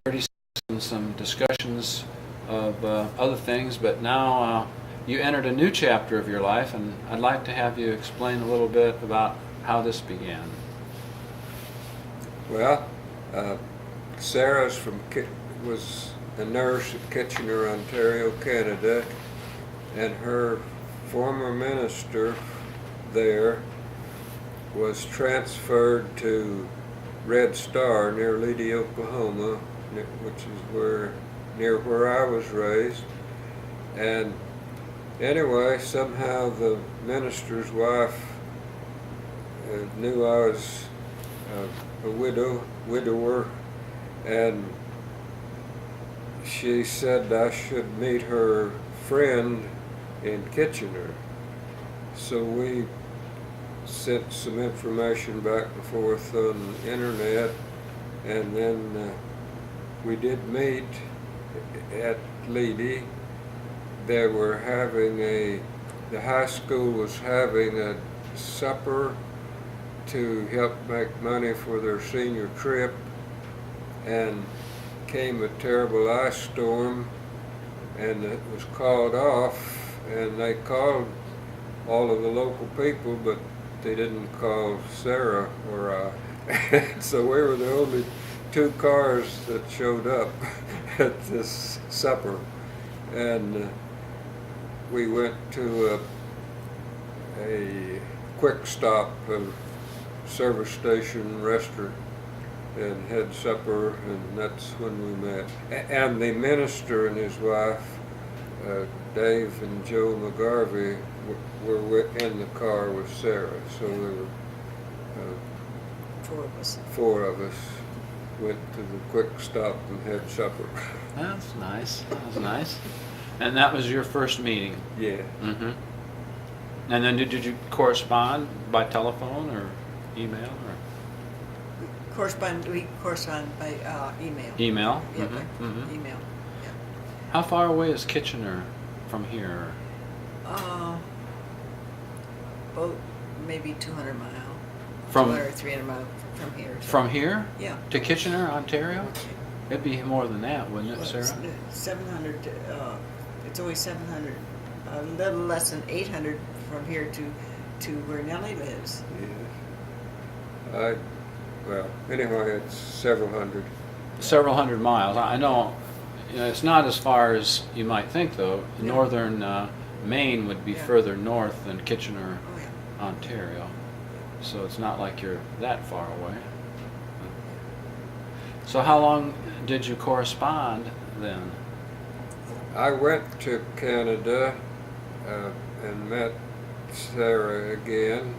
already some discussions of other things, but now you entered a new chapter of your life, and I'd like to have you explain a little bit about how this began. Well, Sarah's was a nurse at Kitchener, Ontario, Canada, and her former minister there was transferred to Red Star near Leedy, Oklahoma, which is near where I was raised. And anyway, somehow the minister's wife knew I was a widower, and she said I should meet her friend in Kitchener. So we sent some information back and forth on the internet, and then we did meet at Leedy. They were having the high school was having a supper to help make money for their senior trip, and came a terrible ice storm, and it was called off, and they called all of the local people, but they didn't call Sarah or I. So we were the only two cars that showed up at this supper, and we went to a quick stop, a service station restaurant, and had supper, and that's when we met. And the minister and his wife, Dave and Joe McGarvey, were in the car with Sarah. So there were four of us went to the quick stop and had supper. That's nice. That was nice. And that was your first meeting? Yeah. Mm-hmm. And then did you correspond by telephone or email? Or? We correspond by email. Email? Yeah, Mm-hmm. by Mm-hmm. email. Yeah. How far away is Kitchener from here? About maybe 200 miles. From 200 or 300 miles from here. So. From here? Yeah. To Kitchener, Ontario? It'd be more than that, wouldn't it, Well, Sarah? it's 700. It's only 700. A little less than 800 from here to where Nellie lives. Yeah. Well, anyway, it's several hundred. Several hundred miles. I know, it's not as far as you might think, though. No. Northern Maine would be Yeah. further north than Kitchener, Oh yeah. Ontario. So it's not like you're that far away. So how long did you correspond then? I went to Canada and met Sarah again.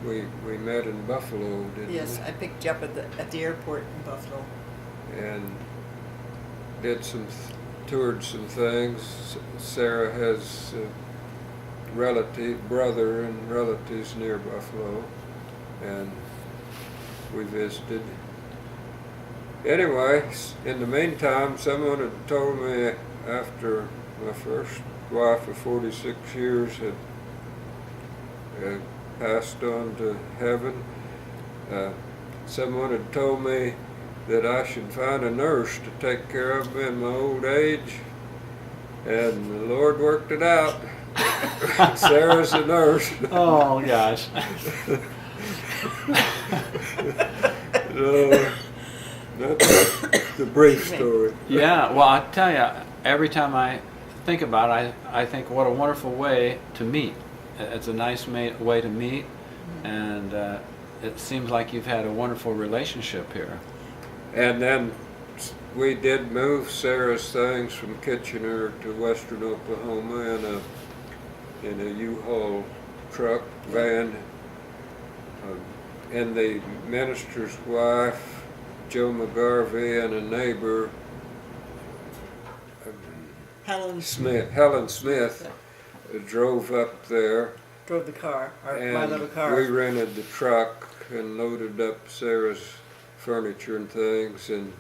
We met in Buffalo, didn't Yes, we? I picked you up at the airport in Buffalo. And did toured some things. Sarah has brother and relatives near Buffalo, and we visited. Anyway, in the meantime, someone had told me after my first wife of 46 years had passed on to heaven, someone had told me that I should find a nurse to take care of me in my old age, and the Lord worked it out. Sarah's a nurse. Oh gosh. That's the brief story. Yeah, well, I tell you, every time I think about it, I think what a wonderful way to meet. It's a nice way to meet, and it seems like you've had a wonderful relationship here. And then we did move Sarah's things from Kitchener to western Oklahoma in a U-Haul truck van. And the minister's wife, Joe McGarvey, and a neighbor, Helen Helen Smith, drove up there. drove the car, my And little car. we rented the truck and loaded up Sarah's furniture and things, and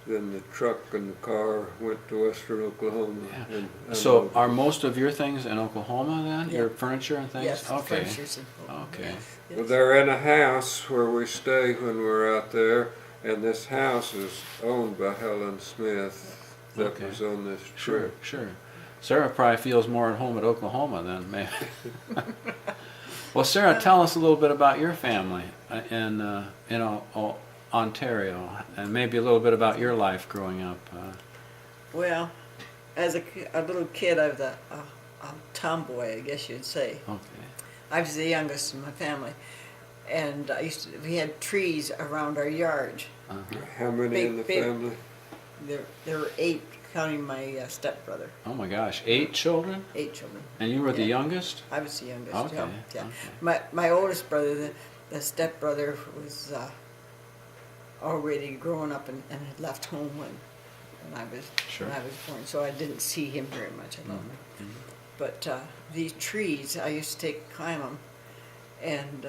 then the truck and the car went to western Oklahoma. Yeah. And So unloaded. are most of your things in Oklahoma then? Yeah. Your furniture and things? Yes, the Okay. furniture's in Oklahoma. Okay. Yes. Well, they're in a house where we stay when we're out there, And this house is owned by Helen Smith that Okay. was on this Sure, trip. sure. Sarah probably feels more at home at Oklahoma than maybe. Well, Sarah, tell us a little bit about your family in Ontario, and maybe a little bit about your life growing up. Well, as a little kid, I was a tomboy, I guess you'd say. Okay. I was the youngest in my family, and we had trees around our yard. Uh-huh. How many in the Big- family? There were 8, counting my stepbrother. Oh my gosh, 8 children, 8 children. and you were the Yeah. youngest. I was the youngest. Okay, Yeah. okay. My oldest brother, the stepbrother, was already grown up and had left home when Sure. when I was born, so I didn't see him very much at all. Mhm, mhm. But these trees, I used to climb them, and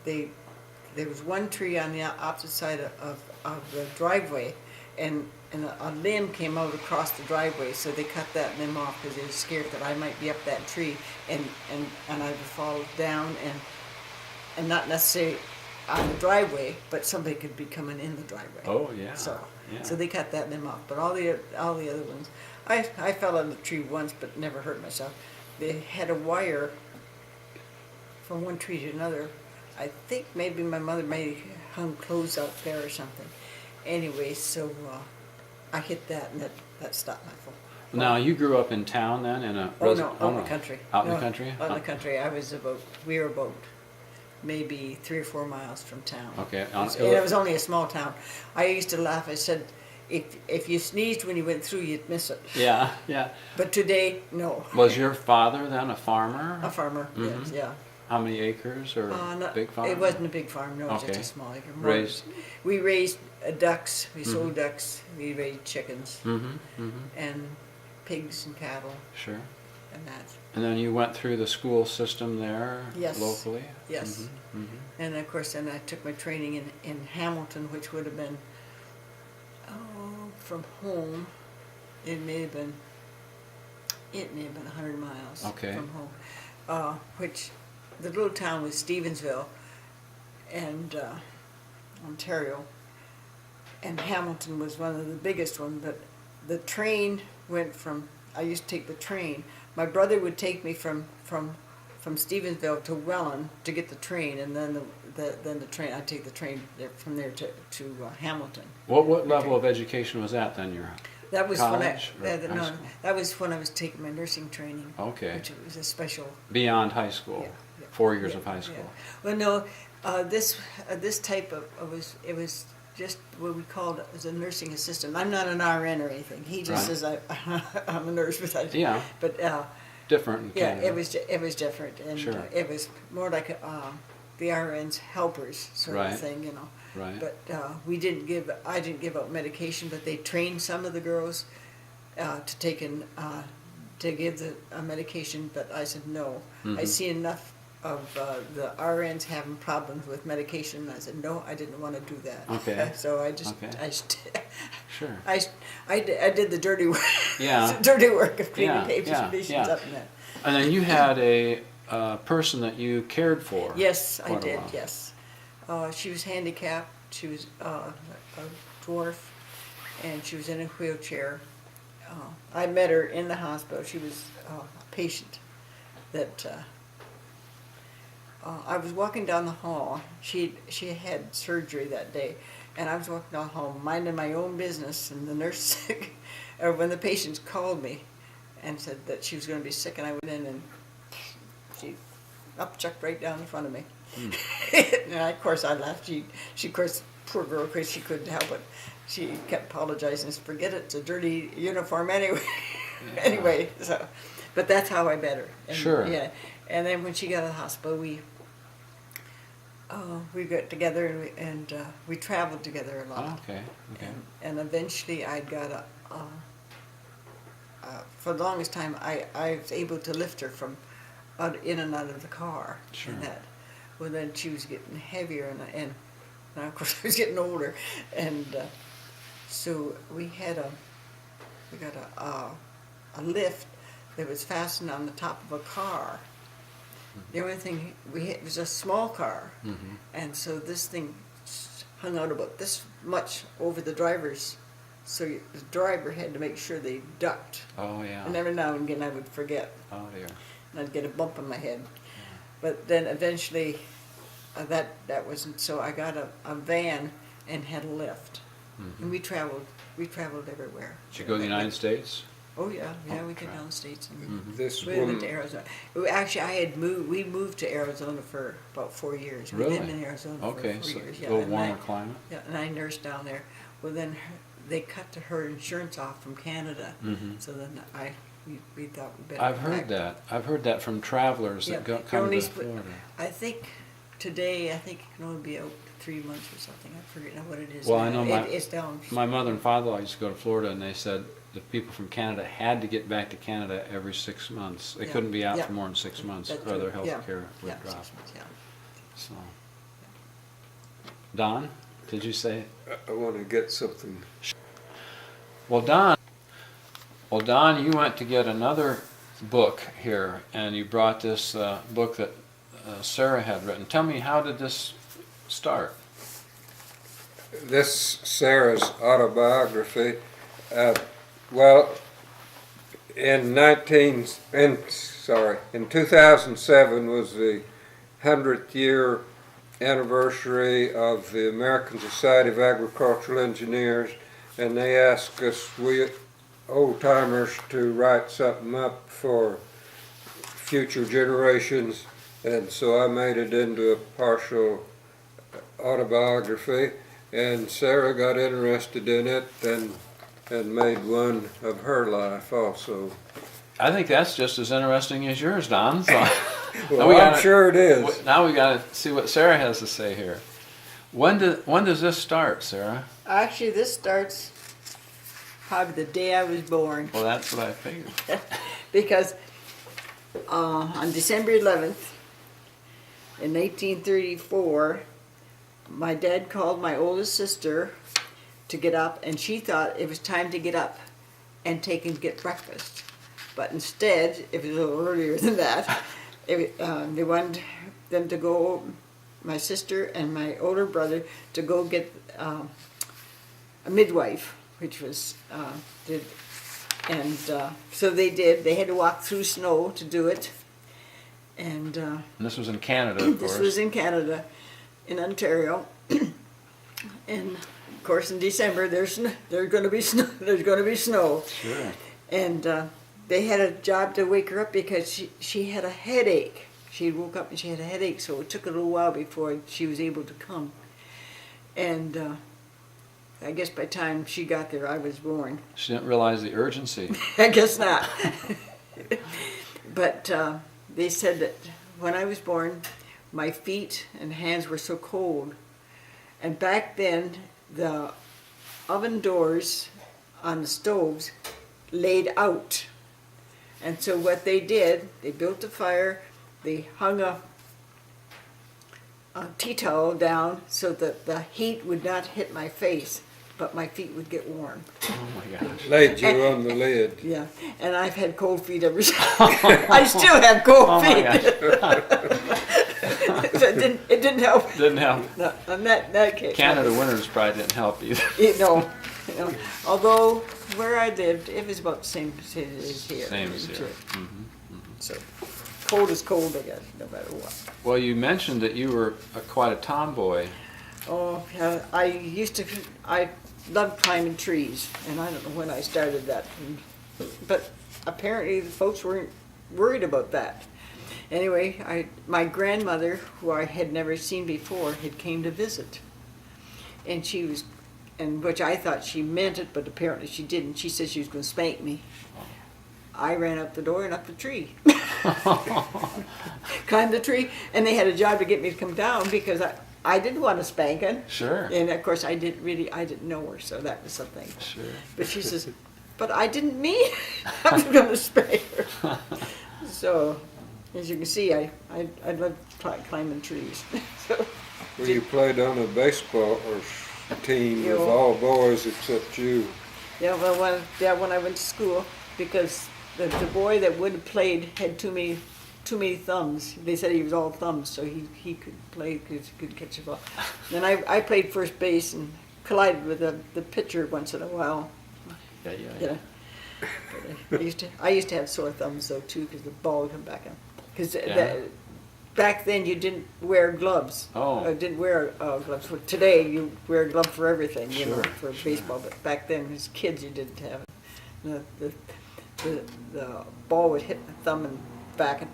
there was one tree on the opposite side of the driveway, and a limb came out across the driveway, so they cut that limb off because they were scared that I might be up that tree, and I would fall down, and not necessarily on the driveway, but somebody could be coming in the driveway. Oh yeah. So, yeah. so they cut that limb off. But all the other ones, I fell on the tree once, but never hurt myself. They had a wire from one tree to another. I think maybe my mother may have hung clothes out there or something. Anyway, so I hit that, and that stopped my fall. Now you grew up in town then, in a Oh no, out in the country. Out in the No, country. Out in the country. We were about maybe 3 or 4 miles from town. Okay. And it was only a small town. I used to laugh. I said, if you sneezed when you went through, you'd miss it. Yeah, yeah. But today, no. Was your father then a farmer? A farmer? Yes, Mhm. yeah. How many acres or Not, big farm? It wasn't a big farm. No, it was Okay. just a small acre. Raised. We raised ducks. We Mhm. sold ducks. We raised chickens Mm-hmm. Mm-hmm. and pigs and cattle Sure. and that. And then you went through the school system there Yes. locally? Yes. Mm-hmm. Mm-hmm. And of course, then I took my training in Hamilton, which would have been, from home, it may have been 100 miles Okay. from home. Which, the little town was Stevensville, and Ontario, and Hamilton was one of the biggest ones, but the train went from, I used to take the train. My brother would take me from Stevensville to Welland to get the train, and then the train, I'd take the train from there to Hamilton. What level of education was that then? That was College or when high no, school? that was when I was taking my nursing training. Okay. Which was a special. Beyond high school? Yeah, yeah. 4 years Yeah, of high yeah. school? Well, no, this type of it was just what we called as a nursing assistant. I'm not an RN or anything. He just Right. says I'm a nurse, Yeah. But Different in yeah, Canada. it was different, and Sure. it was more like the RN's helpers sort Right. of thing, you know. Right. But I didn't give out medication, but they trained some of the girls to take to give the medication. But I said no. I Mhm. see enough of the RNs having problems with medication. And I said no, I didn't want to do that. Okay. So I just Okay. Sure. I did the dirty work. Yeah. the dirty work of cleaning Yeah, patients yeah. up and that. And then you had a person that you cared for. Yes, I quite a did. while. Yes, she was handicapped. She was a dwarf, and she was in a wheelchair. I met her in the hospital. She was a patient that I was walking down the hall. She had surgery that day, and I was walking down the hall minding my own business. And the nurse, or when the patients called me, and said that she was going to be sick, and I went in and she upchucked right down in front of me. And of course I laughed. She of course, poor girl, because she couldn't help it. She kept apologizing. I said, forget it. It's a dirty uniform anyway. Yeah. Anyway, so, but that's how I met her. And, Sure. Yeah. And then when she got to the hospital, we got together and we traveled together a lot. Oh, okay. Okay. And eventually I got for the longest time, I was able to lift her from in and out of the car. Sure. And that. Well, then she was getting heavier, and of course I was getting older, and so we got a lift that was fastened on the top of a car. The only thing we had was a small car, Mm-hmm. and so this thing hung out about this much over the drivers. So the driver had to make sure they ducked. Oh, yeah. And every now and again I would forget. Oh, dear. And I'd get a bump on my head. But then eventually that wasn't, so I got a van and had a lift. Mhm. And we traveled everywhere. Did you go to the United States? Oh yeah, we Okay. came down the States and Mhm. This we went woman, to Arizona. Actually, we moved to Arizona for about 4 years. We Really? lived in Arizona Okay, for so 4 years. a little and warmer climate? and I nursed down there. Well, then they cut her insurance off from Canada. Mhm. So then we thought we better. I've go heard back. that. I've heard that from travelers that Yeah. come Only to sp- Florida. I think today, it can only be out 3 months or something. I forget now what it is. Well, I now. know my- It's down. My mother and father-in-law used to go to Florida, and they said the people from Canada had to get back to Canada every 6 months. They Yeah. couldn't be out Yeah. for more than 6 months, That's or their true. health care would Yeah, drop. 6 months, yeah. So, Don, did you say? I want to get something. Well, Don, you went to get another book here, and you brought this book that Sarah had written. Tell me, how did this start? This Sarah's autobiography. Well, in 2007 was the 100th year anniversary of the American Society of Agricultural Engineers, and they asked us, we old timers, to write something up for future generations, and so I made it into a partial autobiography, and Sarah got interested in it and made one of her life also. I think that's just as interesting as yours, Don. So, Well, we I'm gotta- sure it is. Now we got to see what Sarah has to say here. When does this start, Sarah? Actually, this starts probably the day I was born. Well, that's what I figured. Because on December 11th, in 1934, my dad called my oldest sister to get up, and she thought it was time to get up and take and get breakfast. But instead, it was a little earlier than that. They wanted them to go, my sister and my older brother, to go get a midwife, which was so they did. They had to walk through snow to do it, and And this was in Canada, of course. this was in Canada, in Ontario, and of course in December there's going to be snow. There's going to be snow, Sure. and they had a job to wake her up because she had a headache. She woke up and she had a headache, so it took a little while before she was able to come. And I guess by the time she got there, I was born. She didn't realize the urgency. I guess not. But they said that when I was born, my feet and hands were so cold. And back then, the oven doors on the stoves laid out. And so what they did, they built a fire, they hung a tea towel down so that the heat would not hit my face, but my feet would get warm. Oh my gosh. Laid you on the lid. Yeah, and I've had cold feet ever since. I still have cold Oh my feet. gosh. So it didn't help. Didn't help. No, on that case. Canada winters probably didn't help either. No. Although where I lived, it was about the same as here. Same as here. too. Mhm. So cold is cold, I guess, no matter what. Well, you mentioned that you were quite a tomboy. Oh, yeah, I loved climbing trees, and I don't know when I started that. But apparently the folks weren't worried about that. Anyway, my grandmother, who I had never seen before, had came to visit. And which I thought she meant it, but apparently she didn't. She said she was going to spank me. I ran up the door and up the tree. Climbed the tree, and they had a job to get me to come down because I didn't want a spanking. Sure. And of course I didn't know her, so that was something. Sure. But she says, but I didn't mean I was going to spank her. So, as you can see, I love climbing trees. So, Well, you played on a baseball team Yeah. with all boys except you. yeah, well, when I went to school, because the boy that would have played had too many too many thumbs. They said he was all thumbs, so he could play, could catch a ball. Then I played first base and collided with the pitcher once in a while. Yeah. Yeah. But I used to have sore thumbs though too, because the ball would come back in. Because Yeah. back then you didn't wear gloves. Oh. Didn't wear gloves. Well, today you wear a glove for everything, you know, Sure, for sure. baseball. But back then, as kids, you didn't have it. The ball would hit my thumb and back and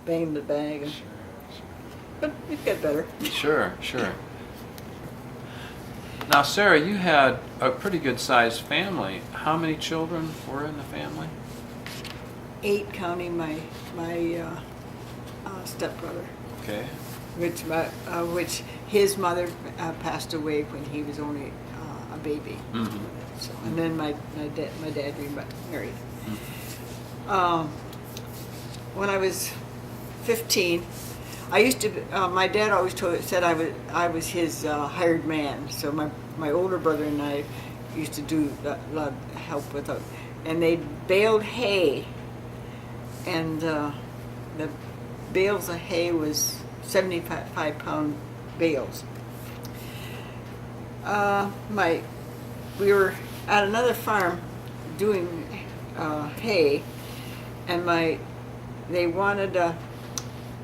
bang the bag. And, but it got better. Sure. Now, Sarah, you had a pretty good-sized family. How many children were in the family? 8 counting my stepbrother. Okay. Which his mother passed away when he was only a baby. Mm-hmm. So, and then my dad remarried. Mm-hmm. When I was 15, I used to. My dad always said I was his hired man. So my older brother and I used to do a lot of help with it, and they baled hay, and the bales of hay was 75-pound bales. We were at another farm doing hay, and they wanted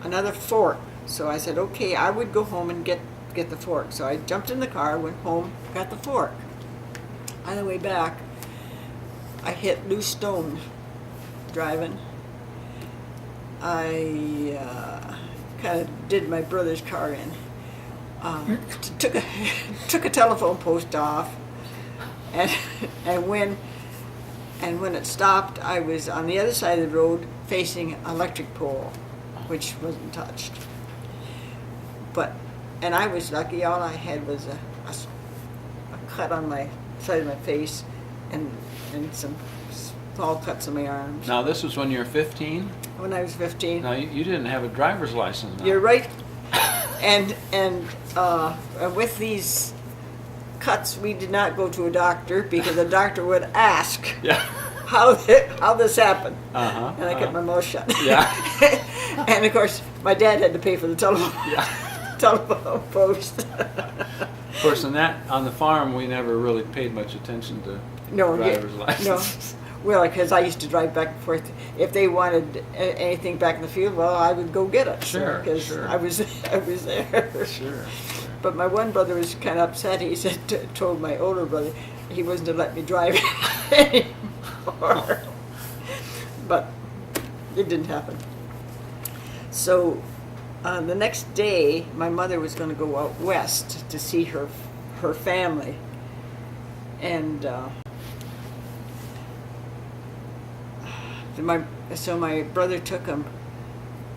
another fork. So I said, okay, I would go home and get the fork. So I jumped in the car, went home, got the fork. On the way back, I hit loose stone driving. I kind of did my brother's car in. Took a telephone post off, and when it stopped, I was on the other side of the road facing an electric pole, which wasn't touched. And I was lucky. All I had was a cut on my side of my face, and some small cuts on my arms. Now, this was when you were 15? When I was 15. Now, you didn't have a driver's license now. You're right. And with these cuts, we did not go to a doctor because the doctor would ask Yeah. how this happened. Uh-huh. And I kept my mouth shut. Yeah. And of course, my dad had to pay for the telephone post. Of course, on the farm, we never really paid much attention to driver's license. No. Well, because I used to drive back and forth. If they wanted anything back in the field, well, I would go get it. Sure, Because sure. I was there. Sure. But my one brother was kind of upset. He said, told my older brother he wasn't to let me drive anymore. But it didn't happen. So the next day, my mother was going to go out west to see her family, and so my brother took him.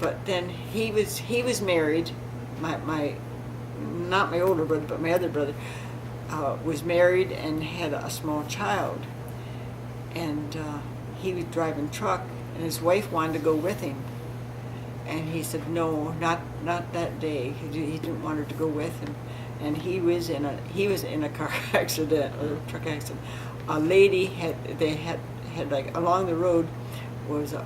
But then he was married. Not my older brother, but my other brother was married and had a small child, and he was driving truck, and his wife wanted to go with him. And he said, no, not that day. He didn't want her to go with him. And he was in a car accident or a truck accident. A lady had like along the road was a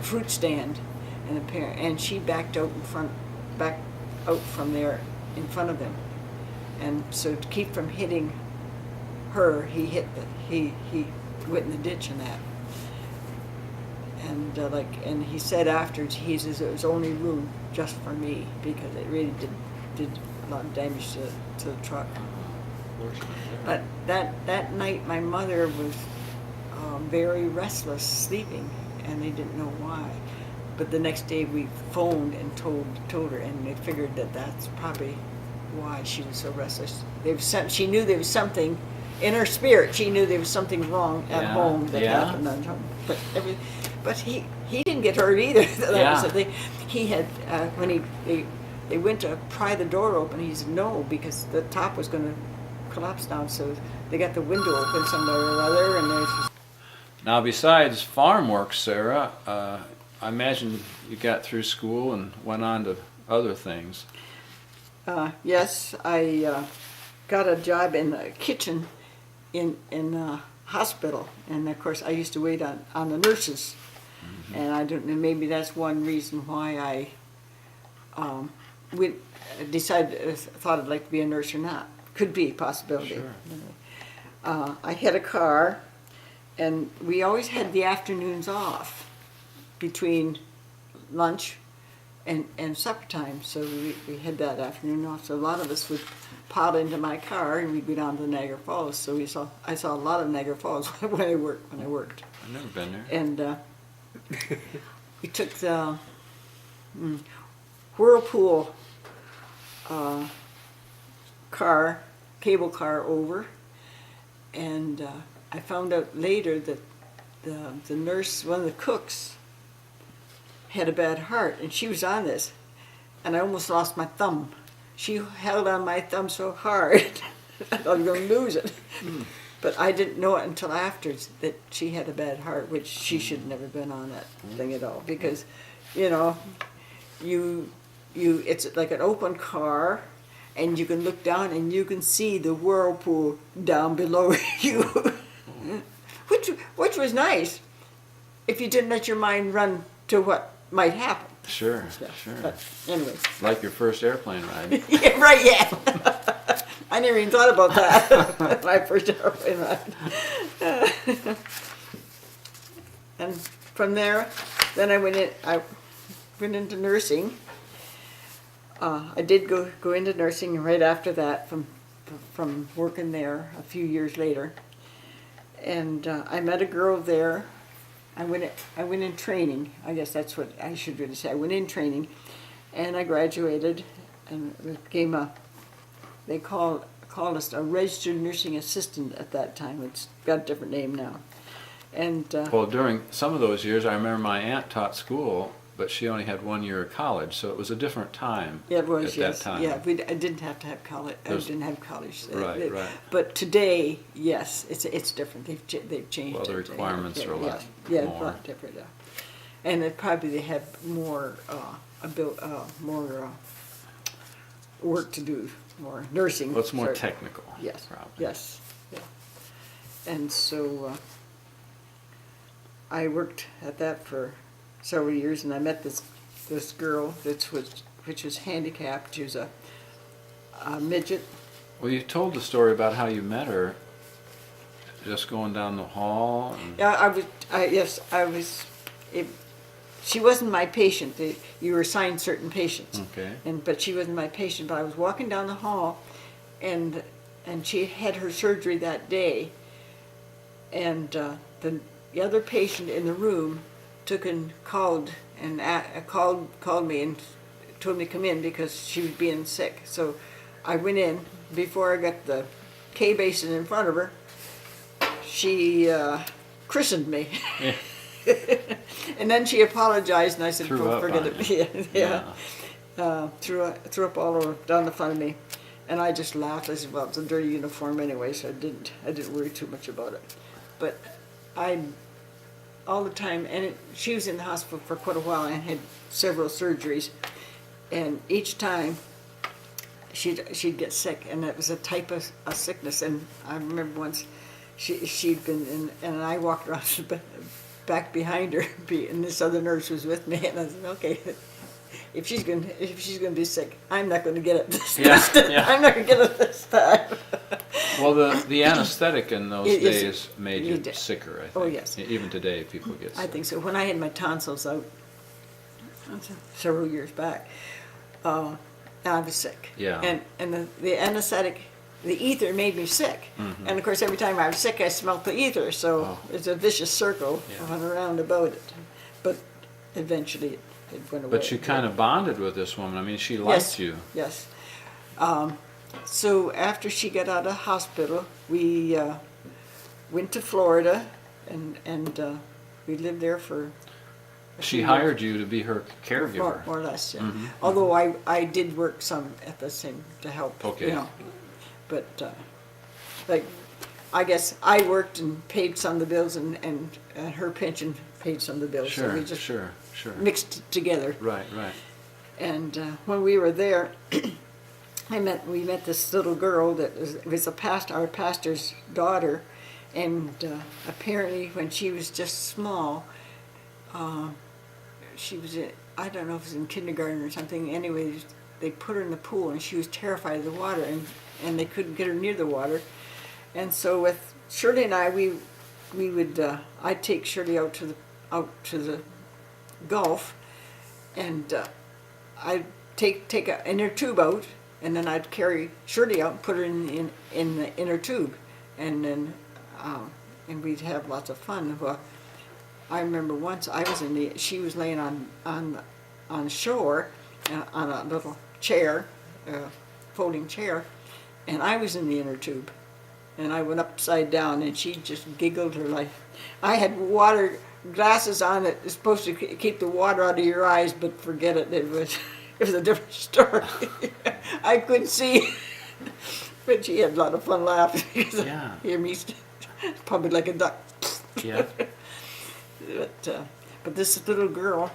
fruit stand, and she backed out from there in front of them. And so to keep from hitting her, he went in the ditch and that. And he said afterwards, he says it was only room just for me because it really did a lot of damage to the truck. But that night, my mother was very restless, sleeping, and they didn't know why. But the next day, we phoned and told her, and they figured that that's probably why she was so restless. She knew there was something in her spirit. She knew there was something wrong at home that happened on home. But he didn't get hurt either. That was the thing. He had when they went to pry the door open, he said no because the top was going to collapse down. So they got the window open somewhere or other, and there's. Now, besides farm work, Sarah, I imagine you got through school and went on to other things. Yes, I got a job in the kitchen in a hospital, and of course I used to wait on the nurses. And I don't know, maybe that's one reason why I thought I'd like to be a nurse or not. Could be a possibility. Sure. I had a car, and we always had the afternoons off between lunch and supper time, so we had that afternoon off. So a lot of us would pile into my car and we'd go down to Niagara Falls. So I saw a lot of Niagara Falls when I worked. I've never been there. And we took the Whirlpool cable car over, and I found out later that the nurse, one of the cooks, had a bad heart, and she was on this, and I almost lost my thumb. She held on my thumb so hard, I thought I was going to lose it. But I didn't know it until after that she had a bad heart, which she should have never been on that thing at all, because, you know, it's like an open car, and you can look down and you can see the whirlpool down below you, which was nice if you didn't let your mind run to what might happen. Sure, Yeah. sure. But anyway, Like your first airplane ride. yeah, right, yeah. I never even thought about that. My first airplane ride. And from there, then I went into nursing. I did go into nursing right after that from working there a few years later. And I met a girl there. I went in training. I guess that's what I should really say. I went in training, and I graduated, and became they called us a registered nursing assistant at that time. It's got a different name now. And Well, during some of those years, I remember my aunt taught school, but she only had 1 year of college, so it was a different time yeah, it was, at yes. that time. Yeah, I didn't have to have college. I There's- didn't have college. Right, right. But today, yes, it's different. They've changed. Well, the it. requirements are a lot yeah, more. a lot different. Yeah. And it probably they have more more work to do, more nursing. Well, it's more sort of. technical. Yes. Probably. Yes. Yeah. And so I worked at that for several years, and I met this girl which was handicapped. She was a midget. Well, you told the story about how you met her, just going down the hall. And Yeah, I was. She wasn't my patient. You were assigned certain patients. Okay. But she wasn't my patient. But I was walking down the hall, and she had her surgery that day, and the other patient in the room took and called me and told me to come in because she was being sick. So I went in. Before I got the K basin in front of her, she christened me. Yeah. And then she apologized, and I said, Threw up forget on it. you. Yeah. Threw up all over down the front of me, and I just laughed. I said, well, it's a dirty uniform anyway, so I didn't worry too much about it. But all the time, and she was in the hospital for quite a while and had several surgeries, and each time she'd get sick, and it was a type of a sickness. And I remember once she'd been in, and I walked around back behind her, and this other nurse was with me, and I said, okay, if she's gonna be sick, I'm not gonna get it this time. Yeah. I'm not gonna get it this time. Well, the anesthetic in those Yes, days made it you did. sicker, I think. Oh, yes. Even today, people get sick. I think so. When I had my tonsils out several years back, I was sick. Yeah. And the anesthetic, the ether made me sick. Mhm. And of course, every time I was sick, I smelled the ether. So Oh. it's a vicious circle Yeah. going around about it. But eventually it went away. But you kind of bonded with this woman. I mean, she liked Yes. you. Yes. So after she got out of hospital, we went to Florida, and we lived there for. a She few hired you to be her caregiver. More or less, yeah. Mhm. Although I did work some at the same to help. Okay. You know. But like, I guess I worked and paid some of the bills, and her pension paid some of the bills. Sure, So we just sure. mixed it together. Right. And when we were there, we met this little girl that was our pastor's daughter, and apparently when she was just small, she was in, I don't know if it was in kindergarten or something. Anyways, they put her in the pool, and she was terrified of the water, and they couldn't get her near the water. And so with Shirley and I, we would I'd take Shirley out to the Gulf, and I'd take an inner tube out, and then I'd carry Shirley out and put her in the inner tube, and then and we'd have lots of fun. Well, I remember once she was laying on shore on a little chair, folding chair, and I was in the inner tube, and I went upside down, and she just giggled her life. I had water glasses on that is supposed to keep the water out of your eyes, but forget it. It was a different story. I couldn't see, but she had a lot of fun laughing because Yeah. hear me probably like a duck. Yeah. But this little girl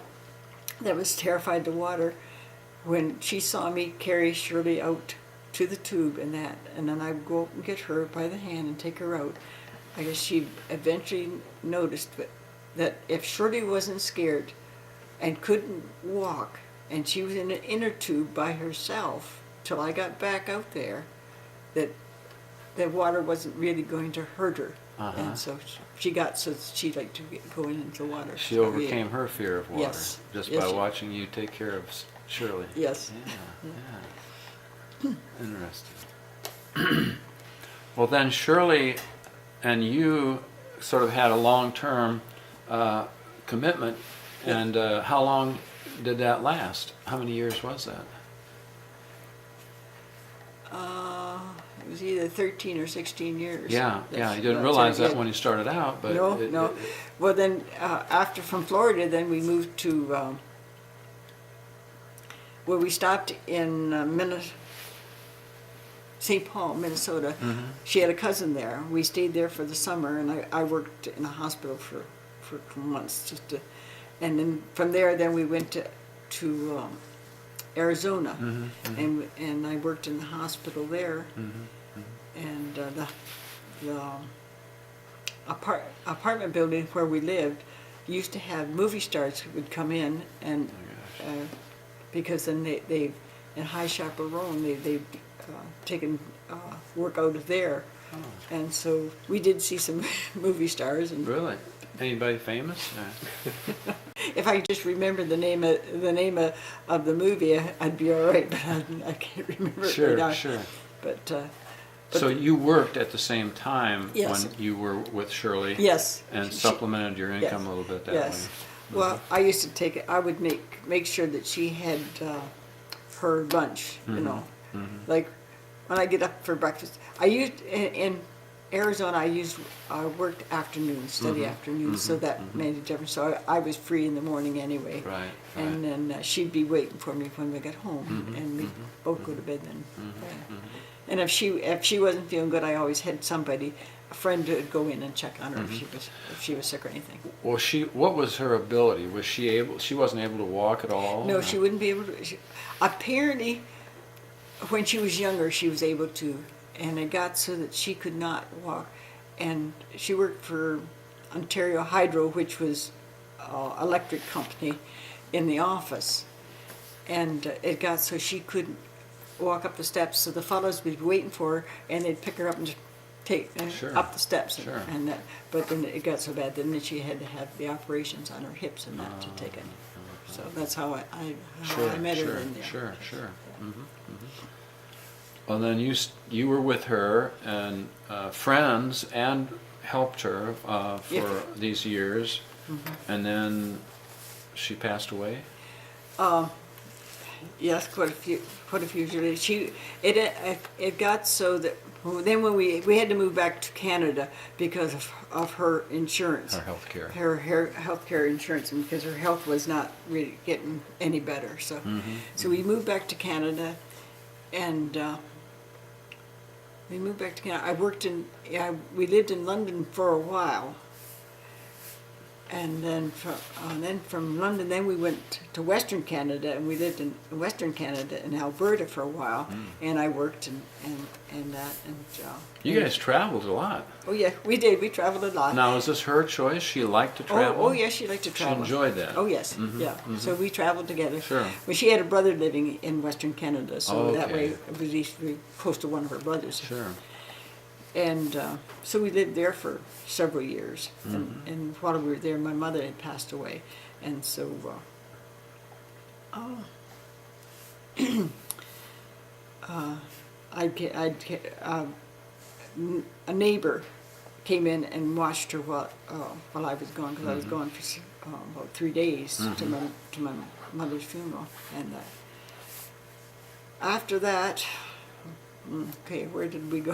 that was terrified of the water, when she saw me carry Shirley out to the tube and then I would go up and get her by the hand and take her out, I guess she eventually noticed that if Shirley wasn't scared and couldn't walk, and she was in an inner tube by herself till I got back out there, that the water wasn't really going to hurt her. Uh-huh. And so she liked to go into the water. She So overcame her fear of water Yes. just Yes, by she- watching you take care of Shirley. Yes. Yeah. Interesting. Well, then Shirley and you sort of had a long-term commitment, and how long did that last? How many years was that? It was either 13 or 16 years. Yeah, That's- you didn't that's realize it. that when you started out, but No, no. Well, then after from Florida, then we moved to where we stopped in St. Paul, Minnesota. Mhm. She had a cousin there. We stayed there for the summer, and I worked in a hospital for months and then from there, then we went to Arizona, and I worked in the hospital there. And the apartment building where we lived used to have movie stars who would come in, and because then they in High Chaparral they've taken work out of there, and so we did see some movie stars. And Really? Anybody famous? if I just remember the name of the movie, I'd be all right. But I can't remember it right now. Sure. But So you worked at the same time Yes. when you were with Shirley? yes, And she- supplemented your income yes, a little bit that yes. way? Well, I used to take it. I would make sure that she had her lunch. You know, like when I get up for breakfast. I used in Arizona. I worked afternoons, study afternoons, so that made a difference. So I was free in the morning anyway. Right, And then she'd be waiting for me when we got home, and we both go to bed then. And if she wasn't feeling good, I always had somebody, a friend, to go in and check on her if she was sick or anything. Well, what was her ability? Was she wasn't able to walk at all? No, she wouldn't be able to. Apparently, when she was younger, she was able to, and it got so that she could not walk. And she worked for Ontario Hydro, which was electric company, in the office. And it got so she couldn't walk up the steps, so the fellows would be waiting for her, and they'd pick her up and just take Sure. up the steps. Sure. And but then it got so bad, then she had to have the operations on her hips and that to take it. So that's how I met her in there. Sure. Well, then you were with her and friends and helped her for Yeah. these years, and then she passed away. Yes, quite a few years. It got so that then when we had to move back to Canada because of her insurance, Her health care. her health care insurance, and because her health was not really getting any better. So so we moved back to Canada, and we moved back to Canada. We lived in London for a while, then from London, then we went to Western Canada, and we lived in Western Canada in Alberta for a while, and I worked and that You guys traveled a lot. oh yeah, we did. We traveled a lot. Now, is this her choice? She liked to Oh, travel? oh yes, she liked to She travel. enjoyed that. Oh yes, yeah. So we traveled together. Sure. Well, she had a brother living in Western Canada, so that Okay. way it was easy, close to one of her brothers. Sure. And so we lived there for several years. Mm-hmm. And while we were there, my mother had passed away, and so a neighbor came in and watched her while I was gone, because I was gone for about 3 days to my mother's funeral. And after that, okay, where did we go?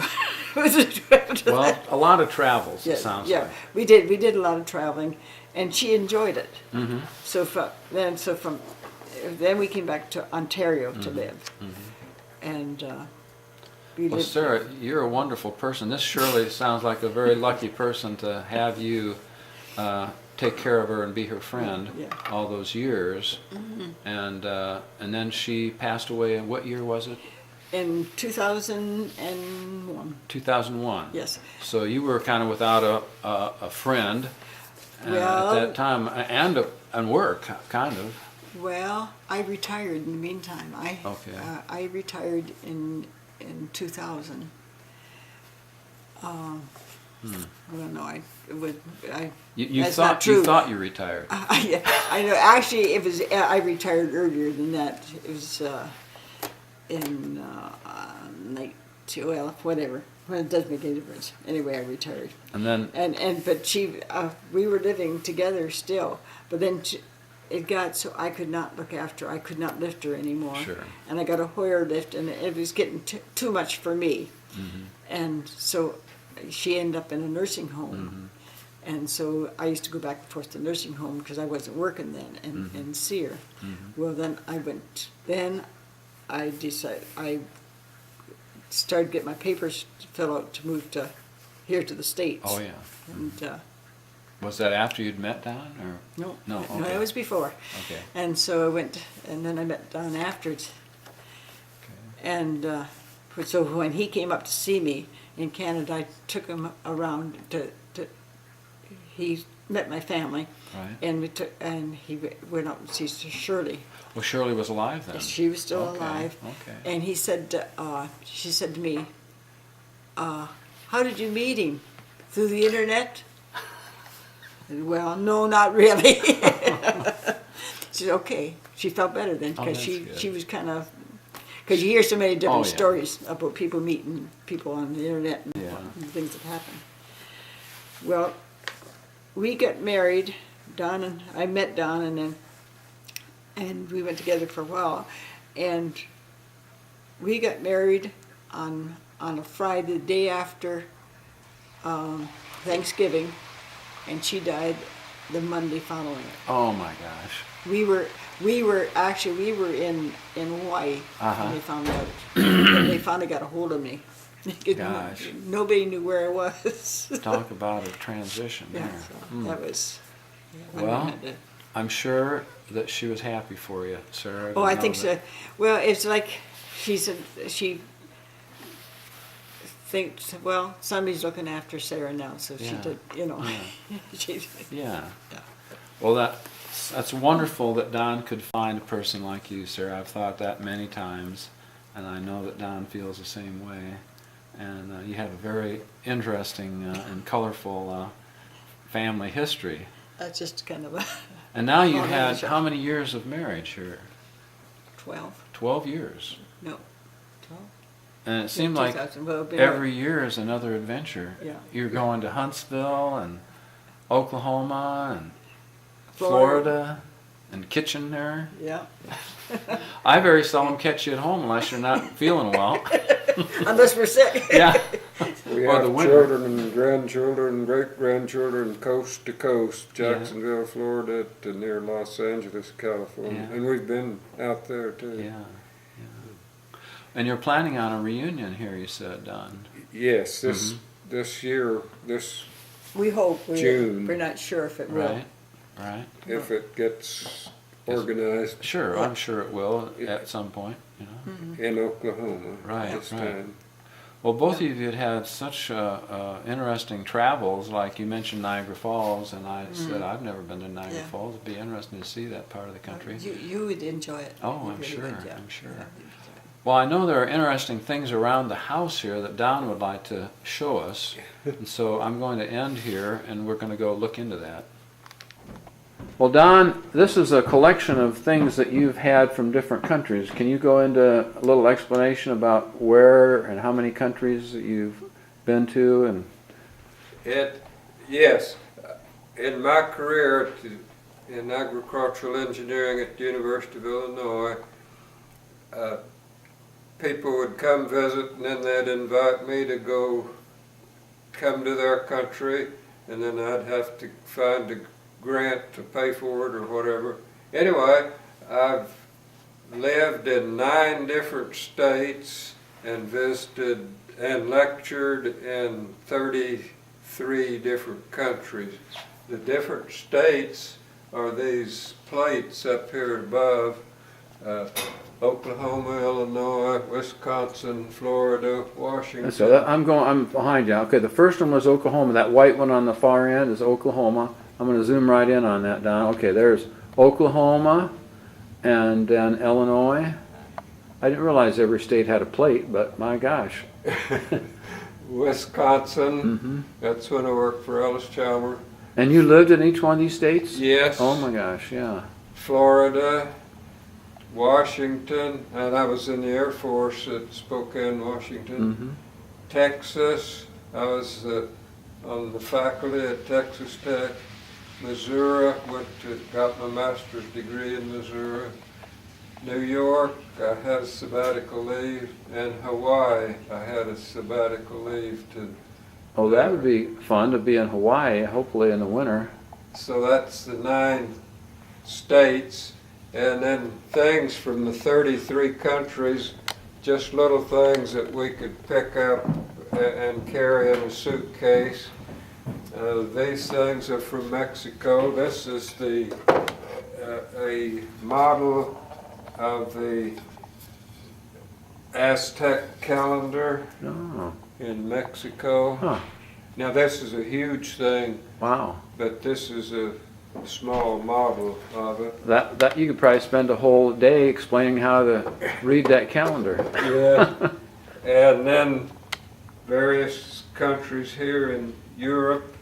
Well, a lot of travels, it sounds yeah, like. we did a lot of traveling, and she enjoyed it. Mm-hmm. Then we came back to Ontario to live, and we Well, lived. Sarah, you're a wonderful person. This surely sounds like a very lucky person to have you take care of her and be her friend Yeah. all those years. And then she passed away. In what year was it? In 2001. 2001. Yes. So you were kind of without a friend Well- at that time, and work, kind of. Well, I retired in the meantime. Okay. I retired in 2000. I don't know. You That's not thought true. you thought you retired. I know. Actually, it was. I retired earlier than that. It was in whatever. Well, it doesn't make any difference. Anyway, I retired. And then But we were living together still. But then it got so I could not look after her. I could not lift her anymore. Sure. And I got a Hoyer lift, and it was getting too much for me. Mm-hmm. And so she ended up in a nursing home. And so I used to go back and forth to the nursing home because I wasn't working then and see her. Well, then I decided, I started getting my papers to fill out to move here to the States. oh yeah. And, Was that after you'd met Don, or no, No, no, okay. it was before. okay? And so I went, and then I met Don afterwards. And so when he came up to see me in Canada, I took him around he met my family, Right. and he went up and sees Shirley. Well, Shirley was alive then. She was still Okay, alive. okay. And he said, she said to me, how did you meet him? Through the internet? I said, well, no, not really. She said, okay. She felt better then, Oh, because that's good. she was kind of, because you hear so many different Oh, yeah. stories about people meeting people on the internet and, Yeah. and things that happen. Well, we got married, I met Don, and we went together for a while, and we got married on a Friday, the day after Thanksgiving, and she died the Monday following it. Oh my gosh. We were in Hawaii when they found out. They finally got a hold of me. Gosh. Nobody knew where I was. Talk about a transition Yeah, there. so that was. Well, I'm sure that she was happy for you, Sarah. Oh, I know think that- so. Well, it's like she thinks, well, somebody's looking after Sarah now, so she Yeah. did, you know. Yeah. Yeah. Yeah. Well, that's wonderful that Don could find a person like you, Sarah. I've thought that many times, and I know that Don feels the same way. And you have a very interesting and colorful family history. That's just kind of a And now you've Oh, had sure. how many years of marriage here? 12. 12 years. No, 12. And it seemed like 2000. Well, been every year is another adventure. Yeah. You're going to Huntsville and Oklahoma and Florida. Florida and Kitchener. Yeah. I very seldom catch you at home unless you're not feeling well. Unless we're sick. Yeah. We Or have the winter. children and grandchildren, great-grandchildren, coast to coast, Jacksonville, Florida, to near Los Angeles, California. Yeah. And we've been out there too. Yeah. Yeah. And you're planning on a reunion here, you said, Don. Yes, this year, this We hope. June. We're not sure if it will. Right. right. if it gets organized Sure, I'm sure it will at some point, you know. in Oklahoma Right, this right. time. Well, both of you had had such interesting travels, like you mentioned Niagara Falls, and I said I've never been to Niagara Yeah. Falls. It'd be interesting to see that part of the country. You would enjoy it. Oh, You I'm really sure, would, yeah. I'm sure. Yeah, you'd enjoy it. Well, I know there are interesting things around the house here that Don would like to show us, and so I'm going to end here, and we're going to go look into that. Well, Don, this is a collection of things that you've had from different countries. Can you go into a little explanation about where and how many countries that you've been to? And Yes, in my career in agricultural engineering at the University of Illinois, people would come visit and then they'd invite me to come to their country, and then I'd have to find a grant to pay for it or whatever. Anyway, I've lived in 9 different states and visited and lectured in 33 different countries. The different states are these plates up here above: Oklahoma, Illinois, Wisconsin, Florida, Washington. so I'm behind you. Okay, the first one was Oklahoma. That white one on the far end is Oklahoma. I'm going to zoom right in on that, Don. Okay, there's Oklahoma, and then Illinois. I didn't realize every state had a plate, but my gosh. Wisconsin, that's when I worked for Ellis Chalmers. And you lived in each one of these states? Yes. Oh my gosh, yeah. Florida, Washington, and I was in the Air Force at Spokane, Washington. Texas, I was on the faculty at Texas Tech. Missouri, got my master's degree in Missouri. New York, I had a sabbatical leave, and Hawaii, I had a sabbatical leave to. Oh, that would be fun to be in Hawaii, hopefully in the winter. So that's the 9 states, and then things from the 33 countries, just little things that we could pick up and carry in a suitcase. These things are from Mexico. This is a model of the Aztec calendar Oh, in Mexico. huh. Now this is a huge thing, Wow. but this is a small model of it. That you could probably spend a whole day explaining how to read that calendar. Yeah. And then various countries here in Europe.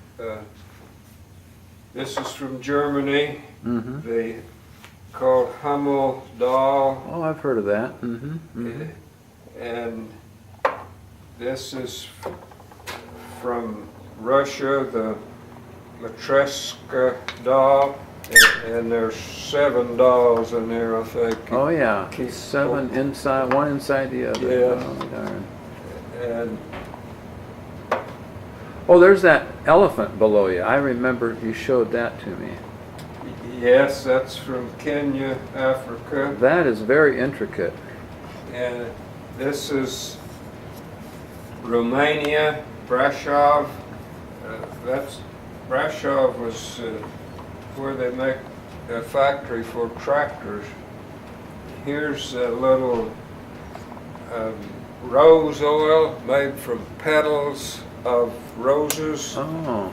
This is from Germany. They called Hummel doll. Oh, I've heard of that. And this is from Russia, the Matreska doll. And there's 7 dolls in there, I think. Oh yeah, 7 inside, one inside the other. Yeah. Oh, darn. And Oh, there's that elephant below you. I remember you showed that to me. yes, that's from Kenya, Africa. That is very intricate. And this is Romania, Brasov. Brasov was where they make a factory for tractors. Here's a little rose oil made from petals of roses Oh,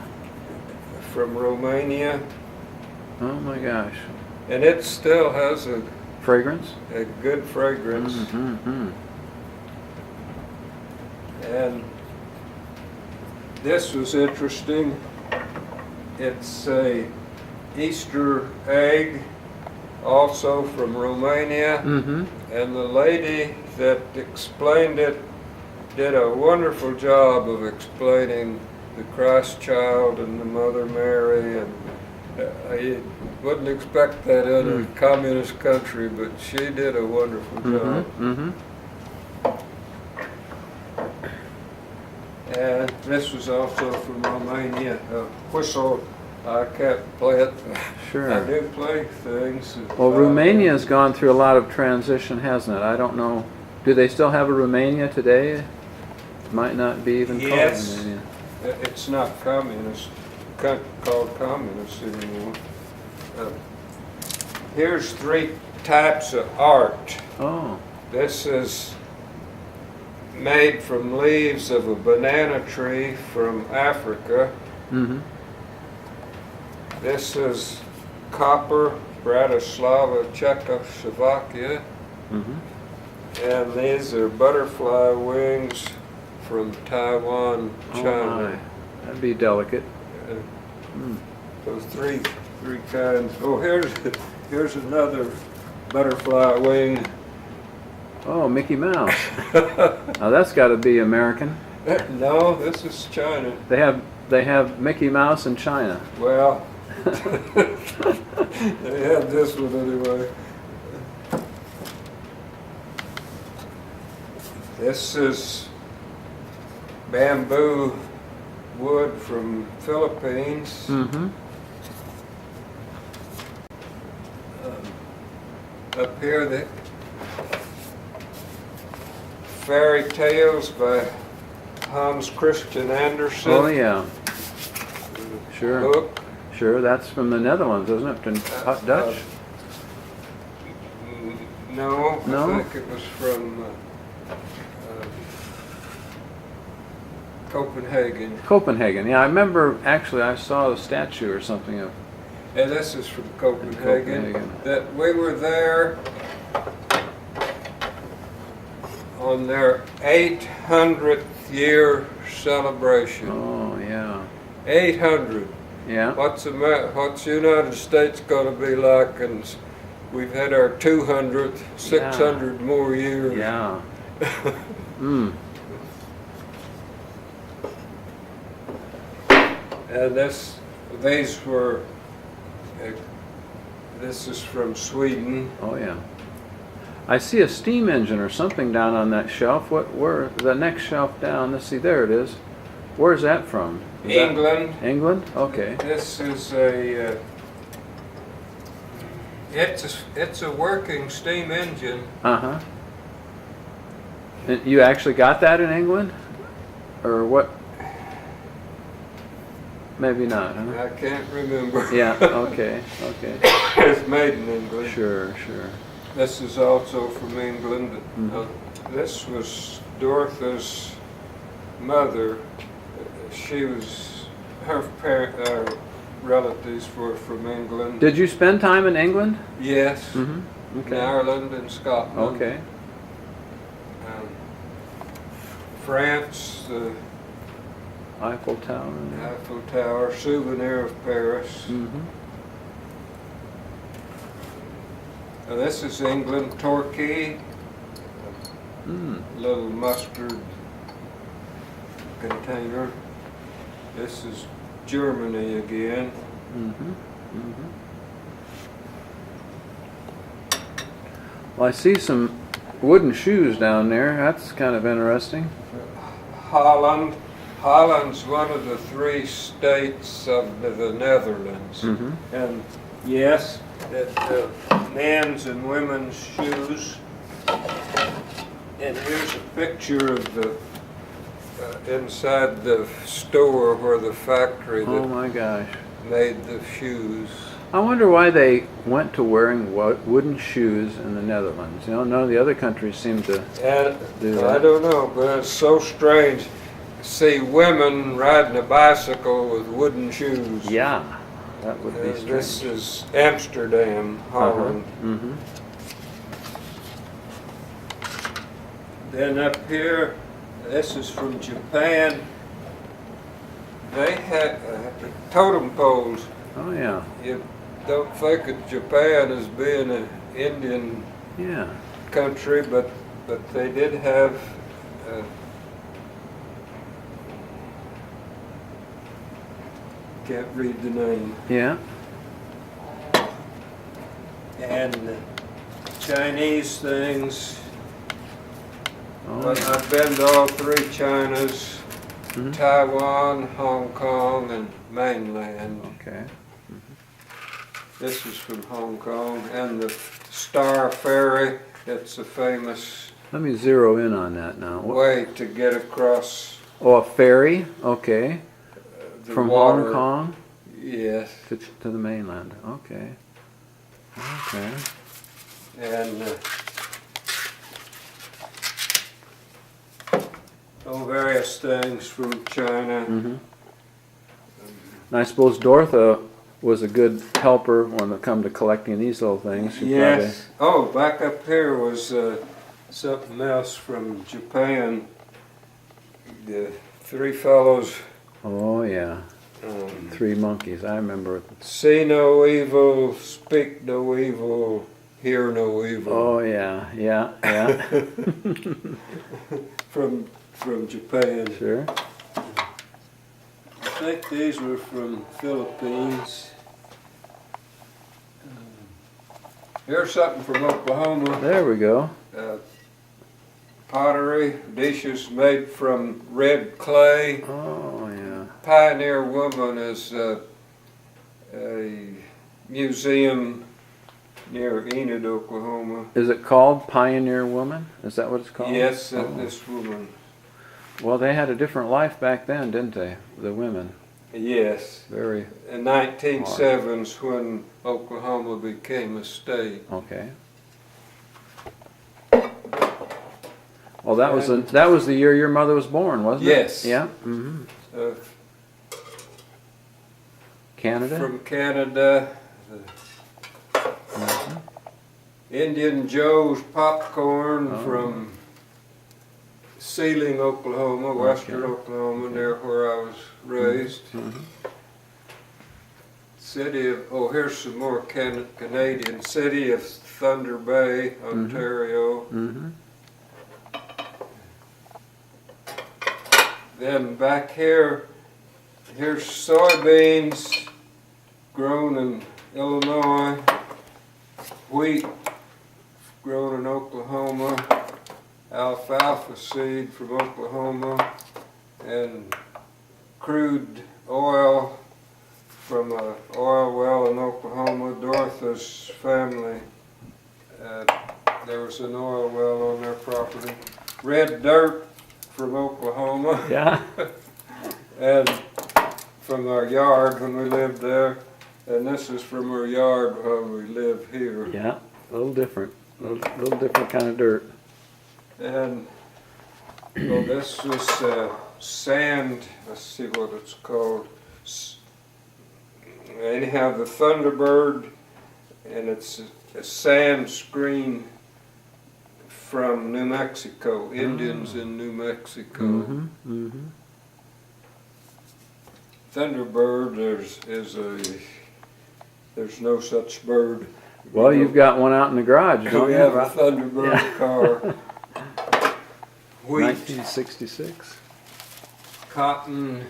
from Romania. oh my gosh. And it still has a Fragrance? good fragrance. Mm-hmm. And this was interesting. It's a Easter egg, also from Romania. Mm-hmm. And the lady that explained it did a wonderful job of explaining the Christ child and the Mother Mary. And I wouldn't expect that in a communist country, but she did a wonderful job. Mm-hmm. And this was also from Romania. A whistle, I can't play it. Sure. I do play things. Well, Romania's gone through a lot of transition, hasn't it? I don't know. Do they still have a Romania today? Might not be even called Yes. Romania. It's not communist, called communist anymore. Here's 3 types of art. Oh. This is made from leaves of a banana tree from Africa. Mm-hmm. This is copper, Bratislava, Czechoslovakia. Mm-hmm. And these are butterfly wings from Taiwan, Oh China. my. That'd be delicate. Mm. Those three kinds. Oh, here's another butterfly wing. Oh, Mickey Mouse. Now that's got to be American. No, this is China. They have Mickey Mouse in China. Well, they have this one anyway. This is bamboo wood from Philippines. Mm-hmm. Up here, the fairy tales by Hans Christian Andersen. Oh yeah. Sure. Book. Sure. That's from the Netherlands, isn't it? Dutch. No, No? I think it was from Copenhagen. Copenhagen. Yeah, I remember. Actually, I saw a statue or something of. And this is from Copenhagen. Copenhagen. That we were there on their 800th year celebration. Oh yeah. 800. Yeah. What's the United States going to be like? And we've had our 200th, 600 more years. Yeah. Mm. And these were. This is from Sweden. Oh yeah. I see a steam engine or something down on that shelf. Where the next shelf down? Let's see. There it is. Where's that from? Is that England. England? Okay. This is it's a working steam engine. Uh-huh. And you actually got that in England? Or what? Maybe not, huh? I can't remember. Yeah, okay, okay. It's made in England. Sure, sure. This is also from England. Mhm. This was Dorothy's mother. She was her relatives were from England. Did you spend time in England? Yes. Mm-hmm. In Okay. Ireland and Scotland. Okay. France, the Eiffel Tower. Eiffel Tower, souvenir of Paris. Mm-hmm. Now this is England, Torquay, Mm. little mustard container. This is Germany again. Mm-hmm. Mm-hmm. Well, I see some wooden shoes down there. That's kind of interesting. Holland. Holland's one of the 3 states of the Netherlands. Mm-hmm. And yes, men's and women's shoes. And here's a picture of the inside the store where the factory Oh that my gosh. made the shoes. I wonder why they went to wearing wooden shoes in the Netherlands. You know, none of the other countries seem to. And Do I that. don't know, but it's so strange to see women riding a bicycle with wooden shoes. Yeah, that would be And this strange. is Amsterdam, Holland. Mm-hmm. Then up here, this is from Japan. They had totem poles. Oh yeah, You don't think of Japan as being an Indian yeah. country, but they did have can't read the name. Yeah. And Chinese things. Oh, But I've been to all 3 Chinas, Mhm. Taiwan, Hong Kong, and mainland. okay. This is from Hong Kong, and the Star Ferry. It's a famous Let me zero in on that now. way to get across Oh, a ferry? Okay. the From water. Hong Kong? Yes. To the mainland. Okay. Okay. And various things from China. Mm-hmm. And I suppose Dorotha was a good helper when it come to collecting these little things. She Yes. Oh, back up here was something else from Japan. The three fellows. Oh yeah. Three monkeys. I remember. See no evil, speak no evil, hear no evil. Oh yeah, yeah, yeah. from Japan. Sure. I think these were from Philippines. Here's something from Oklahoma. There we go. Pottery, dishes made from red clay. Oh yeah. Pioneer Woman is a museum near Enid, Oklahoma. Is it called Pioneer Woman? Is that what it's called? Yes, Oh. this woman. Well, they had a different life back then, didn't they? The women. Yes. Very. In 1907's when Oklahoma became a state. Okay. Well, that was the year your mother was born, wasn't it? Yes. Yeah. Mm-hmm. Uh, Canada. From Canada. Mhm. Indian Joe's popcorn Oh. from Sealing, Oklahoma, western Oklahoma, near where I was raised. Mhm. City of, oh, here's some more Canadian. City of Thunder Bay, Ontario. Mhm. Then back here, here's soybeans grown in Illinois, wheat grown in Oklahoma, alfalfa seed from Oklahoma, and crude oil from an oil well in Oklahoma. Dorotha's family, there was an oil well on their property. Red dirt from Oklahoma. Yeah. And from our yard when we lived there. And this is from our yard while we live here. Yeah. A little different. A little different kind of dirt. And well, this was sand. Let's see what it's called. Anyhow, the Thunderbird, and it's a sand screen from New Mexico. Indians in New Mexico. Mm-hmm. Mm-hmm. Thunderbird, there's no such bird. Well, you've got one out in the garage, don't We you? have a Thunderbird Yeah. car. Wheat, 1966. cotton.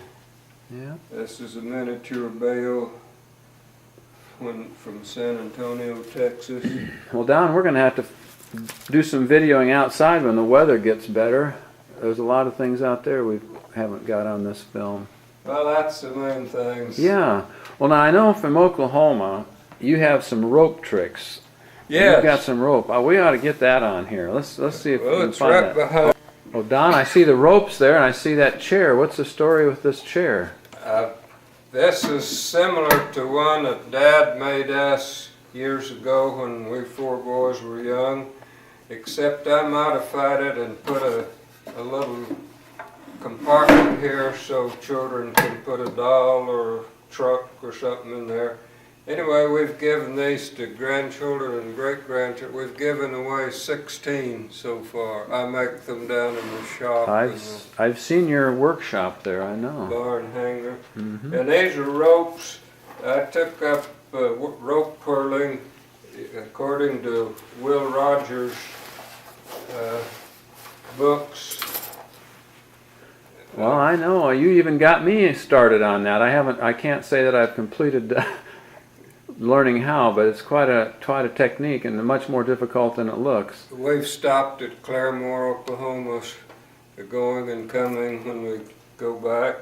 Yeah. This is a miniature bale from San Antonio, Texas. Well, Don, we're going to have to do some videoing outside when the weather gets better. There's a lot of things out there we haven't got on this film. Well, that's the main things. Yeah. Well, now I know from Oklahoma you have some rope tricks. Yes. You've got some rope. We ought to get that on here. Let's see if we Well, can it's find right that. behind. Oh, Don, I see the ropes there, and I see that chair. What's the story with this chair? This is similar to one that Dad made us years ago when we four boys were young, except I modified it and put a little compartment here so children can put a doll or a truck or something in there. Anyway, we've given these to grandchildren and great-grandchildren. We've given away 16 so far. I make them down in the shop. I've seen your workshop there, I know. Barn hanger. Mm-hmm. And these are ropes. I took up rope purling according to Will Rogers' books. Well, I know. You even got me started on that. I can't say that I've completed learning how, but it's quite a technique and much more difficult than it looks. We've stopped at Claremore, Oklahoma, going and coming when we go back.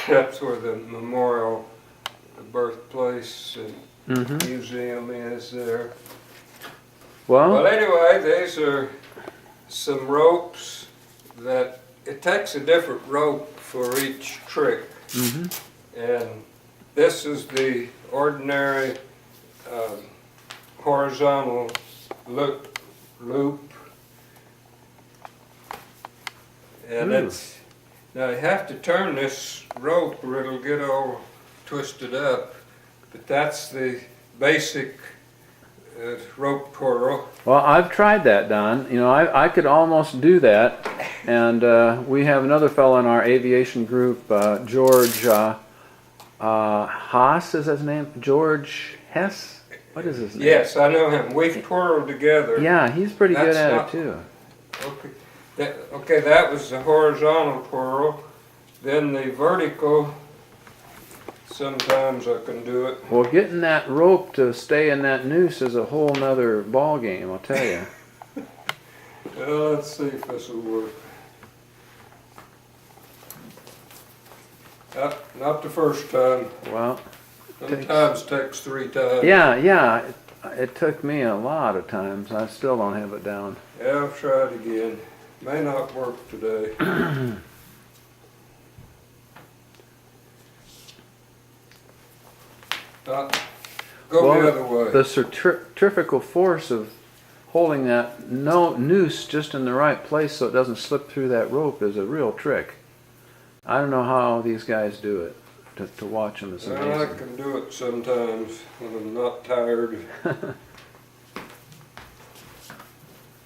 That's where the memorial, the birthplace and museum is there. Well, anyway, these are some ropes that it takes a different rope for each trick. And This is the ordinary horizontal loop, and it's now you have to turn this rope or it'll get all twisted up. But that's the basic rope twirl. Well, I've tried that, Don. You know, I could almost do that. And we have another fellow in our aviation group, George Haas is his name? George Hess? What is his name? Yes, I know him. We've twirled together. Yeah, he's pretty good That's at not- it too. Okay, that was the horizontal twirl. Then the vertical, sometimes I can do it. Well, getting that rope to stay in that noose is a whole nother ball game, I'll tell you. Let's see if this will work. Not the first time. Well, Sometimes takes 3 times. yeah, it took me a lot of times. I still don't have it down. Yeah, I'll try it again. May not work today. Go the other way. The centrifugal force of holding that noose just in the right place so it doesn't slip through that rope is a real trick. I don't know how these guys do it. To watch them is Well, I amazing. can do it sometimes when I'm not tired.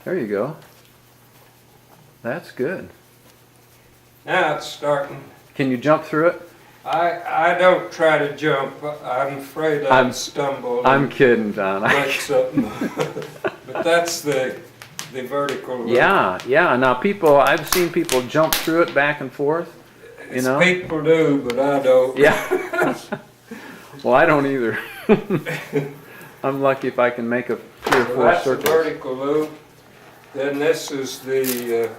There you go. That's good. Now it's starting. Can you jump through it? I don't try to jump. I'm afraid I'd stumble. I'm kidding, Don. break something. But that's the vertical loop. Yeah. Now I've seen people jump through it back and forth. You know? People do, but I don't. Yeah. Well, I don't either. I'm lucky if I can make a 3 or 4 That's the circles. vertical loop. Then this is the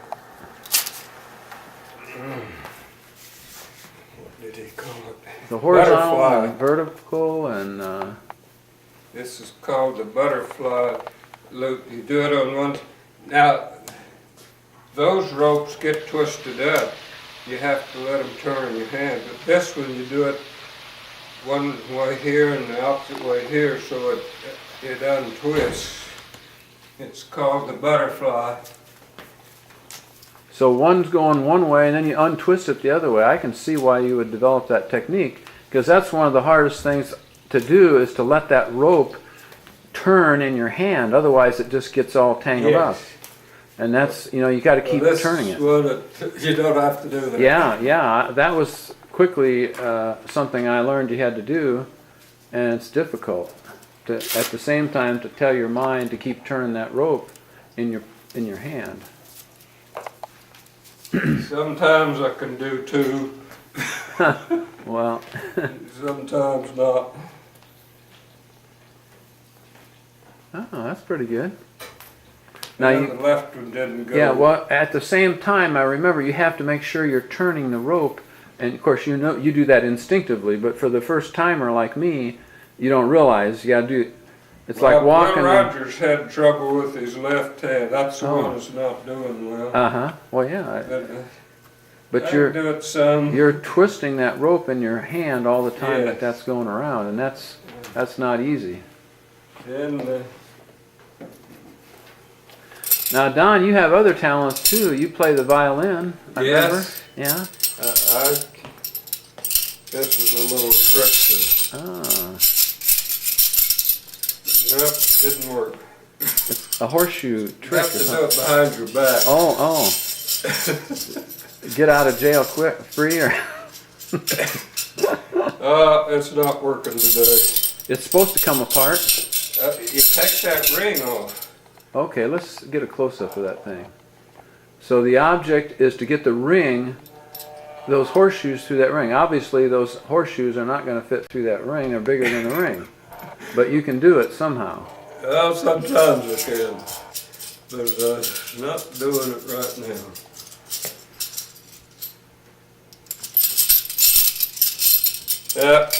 what did he call it? The horizontal Butterfly. and vertical and This is called the butterfly loop. You do it on one. Now, those ropes get twisted up. You have to let them turn in your hand. But this one, you do it one way here and the opposite way here, so it untwists. It's called the butterfly. so one's going one way and then you untwist it the other way. I can see why you would develop that technique because that's one of the hardest things to do is to let that rope turn in your hand. Otherwise, it just gets all tangled up. And that's, you got to keep turning it. You don't have to do that. Yeah, that was quickly something I learned you had to do, and it's difficult to, at the same time, to tell your mind to keep turning that rope in your hand. Sometimes I can do 2, Well, sometimes not. oh, that's pretty good. Now Now the left one didn't go. Yeah, well, at the same time, I remember you have to make sure you're turning the rope, and of course you do that instinctively. But for the first timer like me, you don't realize you got to do. It's like walking. Will Rogers had trouble with his left hand. That's the Oh. one that's not doing well. Well, yeah. But But I can do it some. you're twisting that rope in your hand all the time Yes. that's going around, and that's not easy. Then Now, Don, you have other talents too. You play the violin. I remember. yes, Yeah. this is a little trick. Ah, Nope, didn't work. a horseshoe You trick have or to do something. it behind your back. Oh. Get out of jail free, or It's not working today. it's supposed to come apart. You take that ring off. Okay, let's get a close-up of that thing. So the object is to get the ring, those horseshoes through that ring. Obviously, those horseshoes are not going to fit through that ring. They're bigger than the ring. But you can do it somehow. Well, sometimes I can, but not doing it right now. Yeah.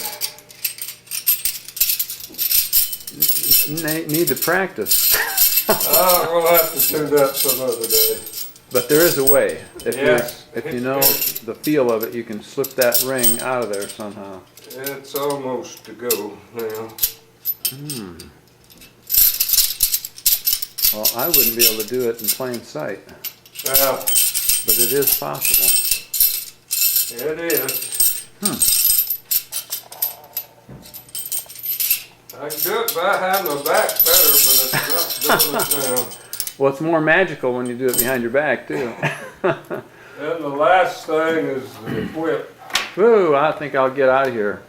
Need to practice. We'll have to do that some other day. But there is a way. Yes. If you know the feel of it, you can slip that ring out of there somehow. It's almost to go now. Well, I wouldn't be able to do it in plain sight, Well, but it is possible. it is. I can do it behind my back better, but it's not doing it now. Well, it's more magical when you do it behind your back, too. And the last thing is the whip. Woo, I think I'll get out of here.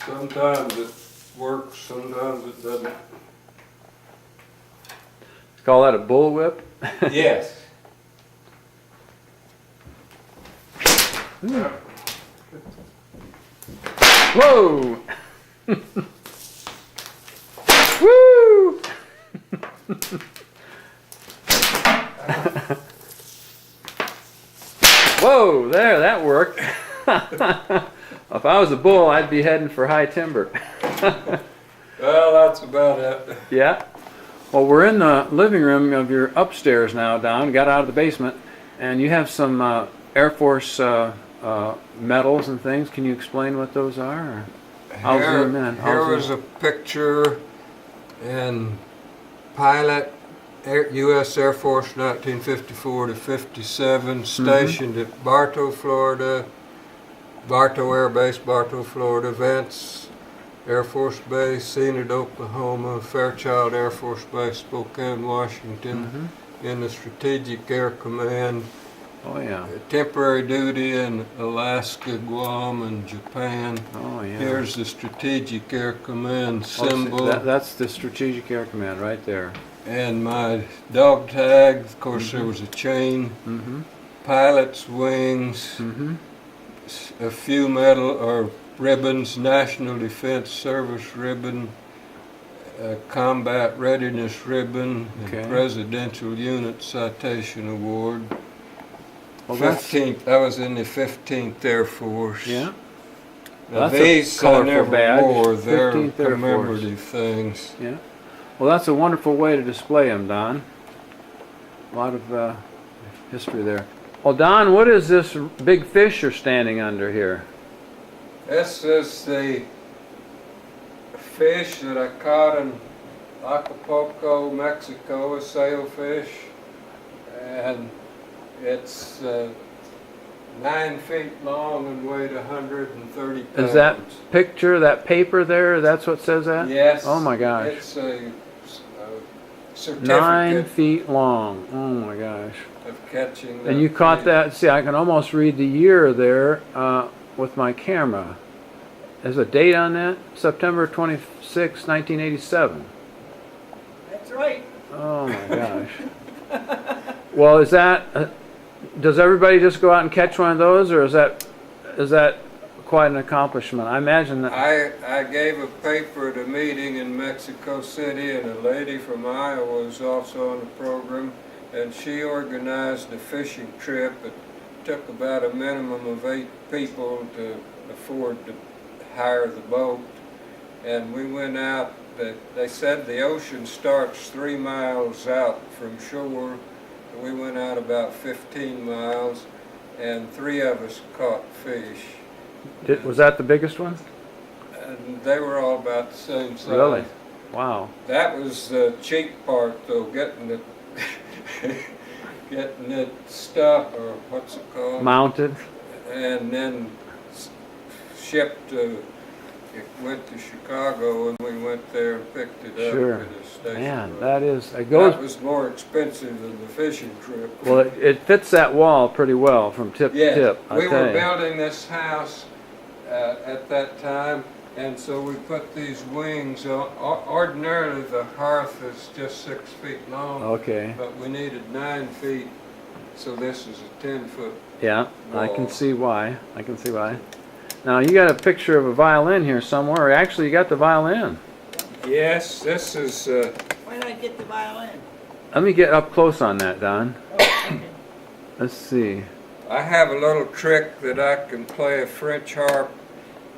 Sometimes it works, sometimes it doesn't. Call that a bullwhip? Yes. Whoa! Woo! Whoa, there, that worked. If I was a bull, I'd be heading for high timber. Well, that's about it. Yeah. Well, we're in the living room of your upstairs now, Don. Got out of the basement, and you have some Air Force medals and things. Can you explain what those are? Or I'll zoom in. Here was a picture in pilot U.S. Air Force 1954 to 57, stationed at Bartow, Florida, Bartow Air Base, Bartow, Florida, Vance Air Force Base, Enid, Oklahoma, Fairchild Air Force Base, Spokane, Washington, in the Strategic Air Command. Oh, yeah. Temporary duty in Alaska, Guam, and Japan. Oh, yeah. Here's the Strategic Air Command Oh, see, symbol. that's the Strategic Air Command right there. And my dog tag, of course, there was a chain, pilot's wings, a few medal or ribbons, National Defense Service ribbon, a Combat Readiness ribbon, Okay. and Presidential Unit Citation Award. Well, that's, 15th, I was in the 15th Air Force. yeah. Now That's a these I colorful never badge. wore. They're 15th Air Force. commemorative things. Yeah. Well, that's a wonderful way to display them, Don. A lot of history there. Well, Don, what is this big fish you're standing under here? This is the fish that I caught in Acapulco, Mexico, a sailfish, and it's 9 feet long and weighed 130 pounds. Is that picture, that paper there, that's what says that? Yes. Oh my gosh. It's a certificate 9 feet long. Oh my gosh. of catching. And you caught that, see, I can almost read the year there with my camera. There's a date on that? September 26, 1987. That's right. Oh my gosh. Well, is that, does everybody just go out and catch one of those, or is that quite an accomplishment? I imagine that. I gave a paper at a meeting in Mexico City, and a lady from Iowa was also on the program, and she organized a fishing trip. It took about a minimum of 8 people to afford to hire the boat, and we went out. They said the ocean starts 3 miles out from shore. We went out about 15 miles, and 3 of us caught fish. Was that the biggest one? And they were all about the same size. Really? Wow. That was the cheap part, though, getting it stuck, or what's it called? Mounted? And then shipped to, it went to Chicago, and we went there and picked it up Sure. at a station. Man, that is, it goes, That was more expensive than the fishing trip. well, it fits that wall pretty well from tip to Yes, tip, I we tell were you. building this house at that time, and so we put these wings on. Ordinarily, the hearth is just 6 feet long, Okay, but we needed 9 feet, so this is a 10-foot. yeah, I can Wall. see why. I can see why. Now, you got a picture of a violin here somewhere. Actually, you got the violin. Yes, this is. Why not get the violin? Let me get up close on that, Don. Let's see. I have a little trick that I can play a French harp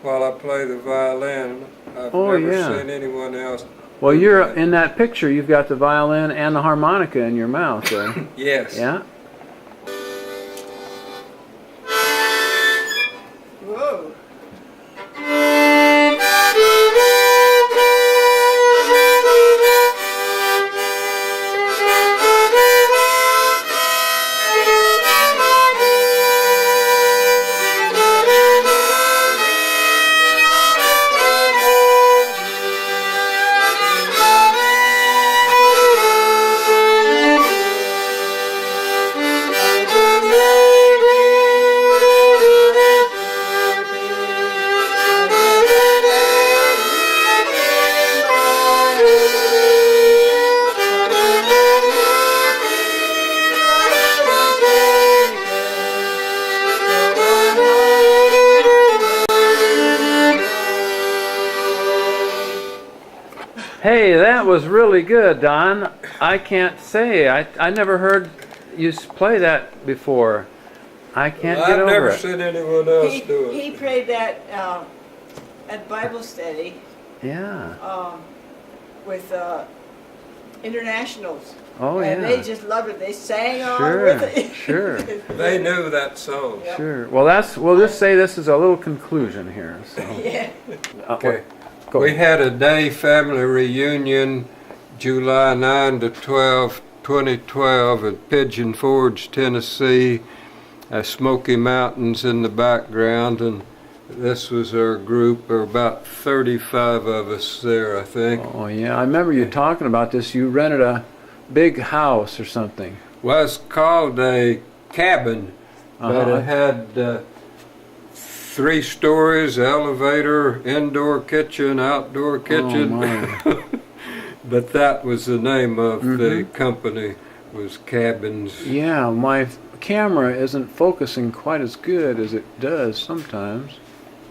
while I play the violin. I've Oh, never yeah. seen anyone else. Well, you're in that picture. You've got the violin and the harmonica in your mouth there. Yes. Yeah. Hey, that was really good, Don. I can't say. I never heard you play that before. I can't get I've over never it. seen anyone else He, do it. he played that at Bible study Yeah. with internationals. Oh, and yeah. they just loved it. They sang on Sure, with it. sure. They knew that song. Yep. Sure. Well, we'll just say this is a little conclusion here. So. Yeah. Okay. Go We ahead. had a day family reunion July 9 to 12, 2012 at Pigeon Forge, Tennessee. Smoky Mountains in the background, and this was our group. There were about 35 of us there, I think. Oh, yeah. I remember you talking about this. You rented a big house or something. Well, it's called a cabin, but Uh-huh. it had 3 stories, elevator, indoor kitchen, outdoor kitchen. my. But that was the name of the company, was Cabins. Yeah, my camera isn't focusing quite as good as it does sometimes.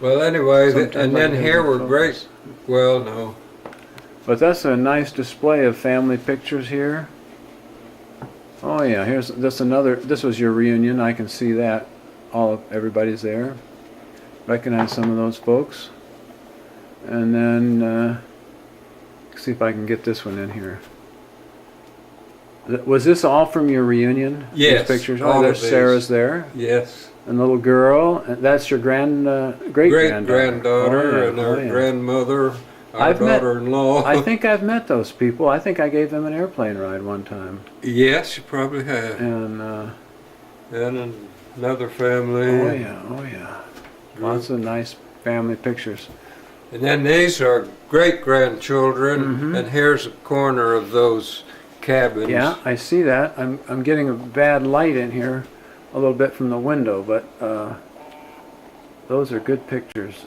Well, anyway, Sometimes and I then can here get were focus. great. Well, no. But that's a nice display of family pictures here. Oh yeah, here's this another. This was your reunion. I can see that. Everybody's there. Recognize some of those folks. And then see if I can get this one in here. Was this all from your reunion? Yes, These pictures. all Oh, of there's these. Sarah's there, Yes. and the little girl. And that's your great Great-granddaughter and our yeah. grandmother, our I've met- daughter-in-law. I think I've met those people. I think I gave them an airplane ride one time. Yes, you probably have. And And another family. oh yeah, lots of nice family pictures. And then these are great-grandchildren, Mhm. and here's a corner of those cabins. Yeah, I see that. I'm getting a bad light in here, a little bit from the window, but those are good pictures.